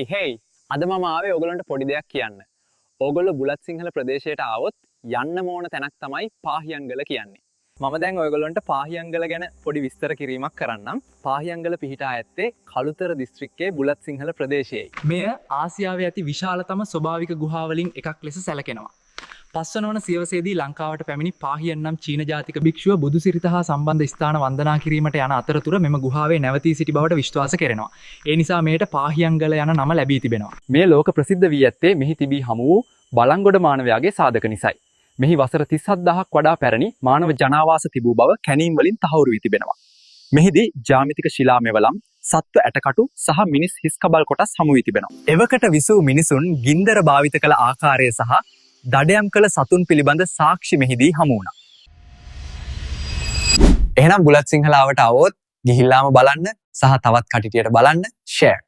hey අද මම ආවේ ඔයගලන්ට පොඩි දෙයක් කියන්න. ඕගොල්ලෝ බුලත් සිංහල ප්‍රදේශයට ආවොත් යන්න ඕන තැනක් තමයි පාහියන්ගල කියන්නේ. මම දැන් ඔයගලන්ට පාහියන්ගල ගැන පොඩි විස්තර කිරීමක් කරන්නම්. පාහියන්ගල පිහිටා ඇත්තේ කළුතර දිස්ත්‍රික්කයේ බුලත් සිංහල ප්‍රදේශයේයි. මෙය ආසියාවේ ඇති විශාලතම ස්වභාවික ගුහාවලින් එකක් ලෙස සැලකෙනවා. පස්වනවන සියවසේදී ලංකාවට පැමිණි පාහියන් නම් චීන ජාතික භික්ෂුව බුදු සිරිත හා සම්බන්ධ ස්ථාන වන්දනා කිරීමට යන අතරතුර මෙම ගුහාවේ නැවතී සිටි බවට විශ්වාස කරනවා. ඒ නිසා මේට පාහියන්ගල යන නම ලැබී තිබෙනවා. මේ ලෝක ප්‍රසිද්ධ වී ඇත්තේ මෙහි තිබී හමු වූ බලංගොඩ මානවයාගේ සාධක නිසායි. මෙහි වසර 37000ක් වඩා පැරණි මානව ජනාවාස තිබූ බව කැණීම් වලින් තහවුරු වී තිබෙනවා. මෙහිදී ජ්‍යාමිතික ශිලා මෙවලම්, සත්ව ඇටකටු සහ මිනිස් හිස් කබල් කොටස් හමු වී තිබෙනවා. එවකට විසූ මිනිසුන් ගින්දර භාවිත කළ ආකාරය සහ දඩයම් කළ සතුන් පිළිබඳ සාක්ෂි මෙහිදී හමු වුණා. එහෙනම් බුලත් සිංහලාවට આવොත් ගිහිල්ලාම බලන්න සහ තවත් කටිටියට බලන්න share